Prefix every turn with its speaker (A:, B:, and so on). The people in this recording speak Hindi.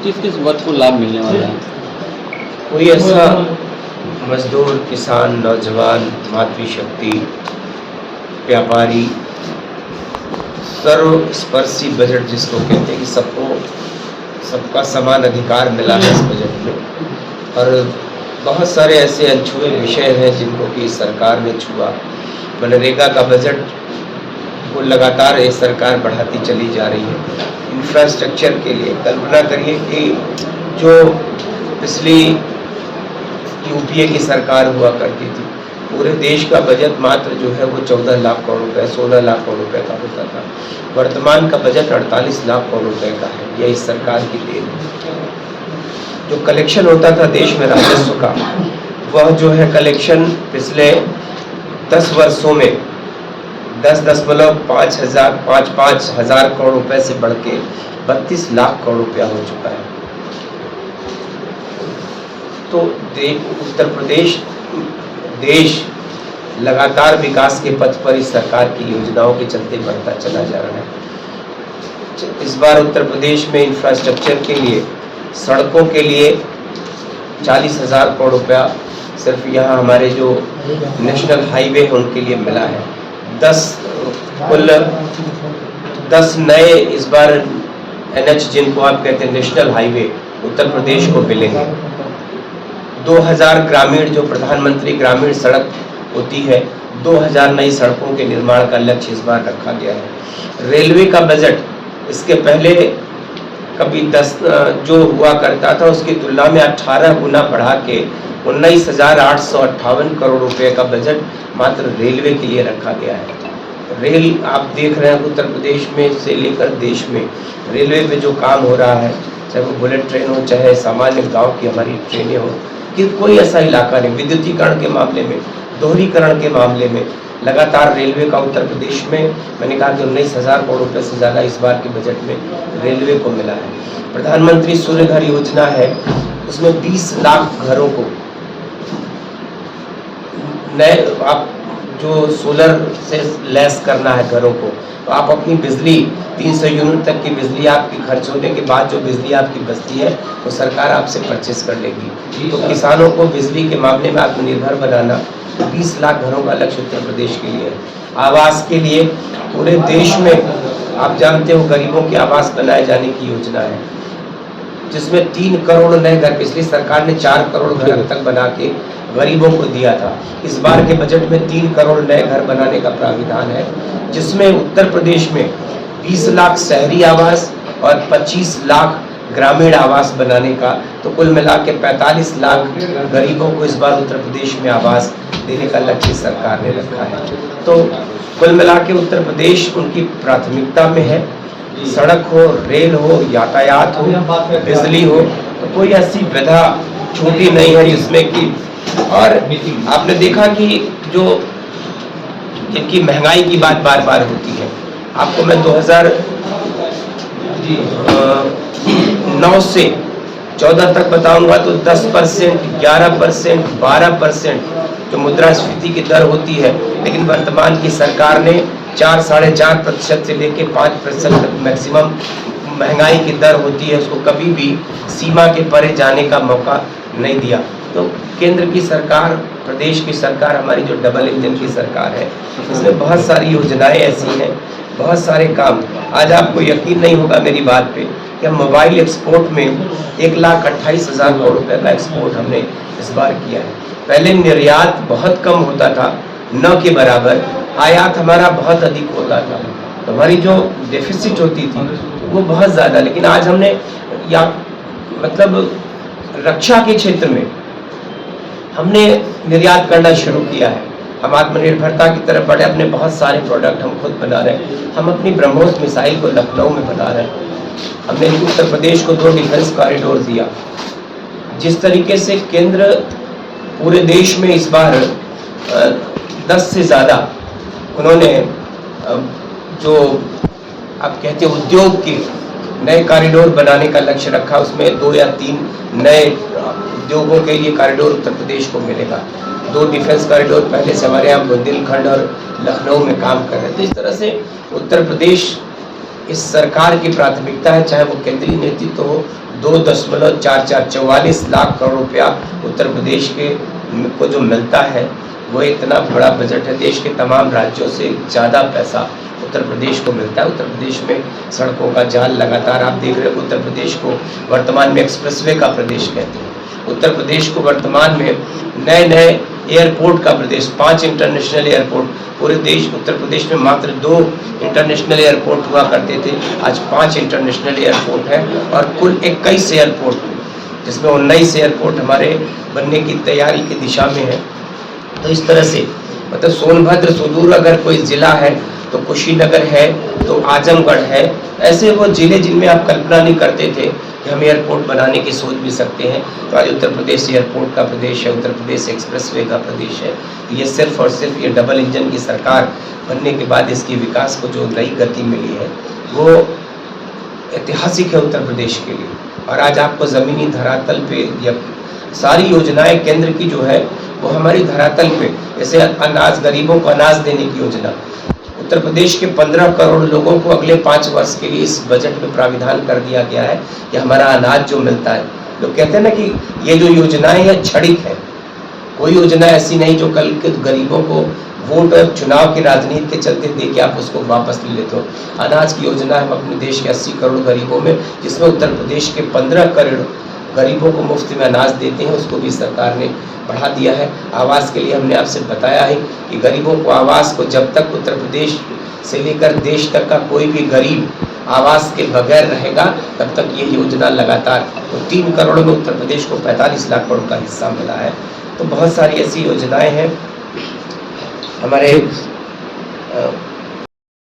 A: किस किस वर्ग को लाभ मिलने वाला है?
B: कोई ऐसा मजदूर, किसान, नौजवान, मातृशक्ति, व्यापारी, सर्वस्पर्शी बजट जिसको कहते हैं कि सबका समान अधिकार मिला है इस बजट में। और बहुत सारे ऐसे अनछुए विषय हैं जिनको कि सरकार ने छुआ। मनरेगा का बजट को लगातार ये सरकार बढ़ाती चली जा रही है। इंफ्रास्ट्रक्चर के लिए कल्पना करिए कि जो पिछली यूपीए की सरकार हुआ करती थी, पूरे देश का बजट मात्र जो है वो 14 लाख करोड़ रुपए, 16 लाख करोड़ रुपए का होता था। वर्तमान का बजट 48 लाख करोड़ रुपए का है। यह इस सरकार की देन है। जो कलेक्शन होता था देश में राजस्व का, वह जो है कलेक्शन पिछले 10 वर्षों में 10.5 हजार करोड़ रुपए से बढ़ के 32 लाख करोड़ रुपया हो चुका है। तो उत्तर प्रदेश देश लगातार विकास के पथ पर इस सरकार की योजनाओं के चलते बढ़ता चला जा रहा है। इस बार उत्तर प्रदेश में इंफ्रास्ट्रक्चर के लिए, सड़कों के लिए 40,000 करोड़ रुपया सिर्फ यहाँ हमारे जो नेशनल हाईवे है उनके लिए मिला है। 10 नए इस बार NH जिनको आप कहते हैं नेशनल हाईवे उत्तर प्रदेश को मिलेंगे। 2000 ग्रामीण जो प्रधानमंत्री ग्रामीण सड़क होती है, 2000 नई सड़कों के निर्माण का लक्ष्य इस बार रखा गया है। रेलवे का बजट इसके पहले कभी 10 जो हुआ करता था उसकी तुलना में 18 गुना बढ़ा के 19,858 करोड़ रुपए का बजट मात्र रेलवे के लिए रखा गया है। रेल आप देख रहे हैं उत्तर प्रदेश में से लेकर देश में रेलवे पे जो काम हो रहा है, चाहे वो बुलेट ट्रेन हो, चाहे सामान्य गांव की हमारी ट्रेनें हो, कि कोई ऐसा इलाका नहीं। विद्युतीकरण के मामले में, दोहरीकरण के मामले में लगातार रेलवे का उत्तर प्रदेश में, मैंने कहा कि 19,000 करोड़ रुपए से ज़्यादा इस बार के बजट में रेलवे को मिला है। प्रधानमंत्री सूर्य घर योजना है, उसमें 20 लाख घरों को नए आप जो सोलर से लैस करना है घरों को, तो आप अपनी बिजली 300 यूनिट तक की बिजली आपकी खर्च होने के बाद जो बिजली आपकी बचती है वो सरकार आपसे परचेस कर लेगी। तो किसानों को बिजली के मामले में आत्मनिर्भर बनाना, 20 लाख घरों का लक्ष्य उत्तर प्रदेश के लिए है। आवास के लिए पूरे देश में आप जानते हो गरीबों के आवास बनाए जाने की योजना है, जिसमें 3 करोड़ नए घर, पिछली सरकार ने 4 करोड़ घर तक बना के गरीबों को दिया था। इस बार के बजट में 3 करोड़ नए घर बनाने का प्राविधान है, जिसमें उत्तर प्रदेश में 20 लाख शहरी आवास और 25 लाख ग्रामीण आवास बनाने का, तो कुल मिला के 45 लाख गरीबों को इस बार उत्तर प्रदेश में आवास देने का लक्ष्य सरकार ने रखा है। तो कुल मिला के उत्तर प्रदेश उनकी प्राथमिकता में है। सड़क हो, रेल हो, यातायात हो, बिजली हो, तो कोई ऐसी विधा छूटी नहीं है जिसमें कि, और आपने देखा कि जो इनकी महंगाई की बात बार बार होती है, आपको मैं 2009 से 14 तक बताऊंगा तो 10%, 11%, 12% जो मुद्रास्फीति की दर होती है, लेकिन वर्तमान की सरकार ने 4-4.5% से लेकर 5% तक मैक्सिमम महंगाई की दर होती है, उसको कभी भी सीमा के परे जाने का मौका नहीं दिया। तो केंद्र की सरकार, प्रदेश की सरकार, हमारी जो डबल इंजन की सरकार है, इसमें बहुत सारी योजनाएं ऐसी हैं, बहुत सारे काम। आज आपको यकीन नहीं होगा मेरी बात पे कि हम मोबाइल एक्सपोर्ट में 1,28,000 करोड़ रुपए का एक्सपोर्ट हमने इस बार किया है। पहले निर्यात बहुत कम होता था, न के बराबर, आयात हमारा बहुत अधिक होता था, तो हमारी जो डेफिसिट होती थी वो बहुत ज़्यादा। लेकिन आज हमने रक्षा के क्षेत्र में हमने निर्यात करना शुरू किया है। हम आत्मनिर्भरता की तरफ बढ़े, अपने बहुत सारे प्रोडक्ट हम खुद बना रहे हैं। हम अपनी ब्रह्मोस मिसाइल को लखनऊ में बना रहे हैं। हमने उत्तर प्रदेश को 2 डिफेंस कॉरिडोर दिया। जिस तरीके से केंद्र पूरे देश में इस बार 10 से ज़्यादा उन्होंने जो आप कहते हैं उद्योग के नए कॉरिडोर बनाने का लक्ष्य रखा, उसमें 2 या 3 नए उद्योगों के लिए कॉरिडोर उत्तर प्रदेश को मिलेगा। 2 डिफेंस कॉरिडोर पहले से हमारे यहाँ बुंदेलखंड और लखनऊ में काम कर रहे थे। इस तरह से उत्तर प्रदेश इस सरकार की प्राथमिकता है, चाहे वो केंद्रीय नेतृत्व हो, 44 लाख करोड़ रुपया उत्तर प्रदेश के को जो मिलता है, वो इतना बड़ा बजट है। देश के तमाम राज्यों से ज़्यादा पैसा उत्तर प्रदेश को मिलता है। उत्तर प्रदेश में सड़कों का जाल लगातार आप देख रहे हो। उत्तर प्रदेश को वर्तमान में एक्सप्रेसवे का प्रदेश कहते हैं। उत्तर प्रदेश को वर्तमान में नए नए एयरपोर्ट का प्रदेश, 5 इंटरनेशनल एयरपोर्ट, पूरे देश उत्तर प्रदेश में मात्र 2 इंटरनेशनल एयरपोर्ट हुआ करते थे, आज 5 इंटरनेशनल एयरपोर्ट हैं और कुल 21 एयरपोर्ट, जिसमें 19 एयरपोर्ट हमारे बनने की तैयारी की दिशा में है। तो इस तरह से मतलब सोनभद्र सुदूर अगर कोई ज़िला है तो कुशीनगर है, तो आजमगढ़ है। ऐसे वो ज़िले जिनमें आप कल्पना नहीं करते थे कि हम एयरपोर्ट बनाने की सोच भी सकते हैं, तो आज उत्तर प्रदेश एयरपोर्ट का प्रदेश है, उत्तर प्रदेश एक्सप्रेसवे का प्रदेश है। ये सिर्फ और सिर्फ ये डबल इंजन की सरकार बनने के बाद इसकी विकास को जो नई गति मिली है, वो ऐतिहासिक है उत्तर प्रदेश के लिए। और आज आपको ज़मीनी धरातल पे या सारी योजनाएं केंद्र की जो है वो हमारी धरातल पे, जैसे अनाज, गरीबों को अनाज देने की योजना, उत्तर प्रदेश के 15 करोड़ लोगों को अगले 5 वर्ष के लिए इस बजट में प्राविधान कर दिया गया है कि हमारा अनाज जो मिलता है। लोग कहते हैं ना कि ये जो योजनाएं हैं क्षणिक है, कोई योजना ऐसी नहीं जो कल के गरीबों को वोट और चुनाव की राजनीति के चलते दे के आप उसको वापस ले लेते हो। अनाज की योजना हम अपने देश के 80 करोड़ गरीबों में, जिसमें उत्तर प्रदेश के 15 करोड़ गरीबों को मुफ्त में अनाज देते हैं, उसको भी सरकार ने बढ़ा दिया है। आवास के लिए हमने आपसे बताया है कि गरीबों को आवास को, जब तक उत्तर प्रदेश से लेकर देश तक का कोई भी गरीब आवास के बगैर रहेगा, तब तक ये योजना लगातार, तो 3 करोड़ में उत्तर प्रदेश को 45 लाख करोड़ का हिस्सा मिला है। तो बहुत सारी ऐसी योजनाएं हैं हमारे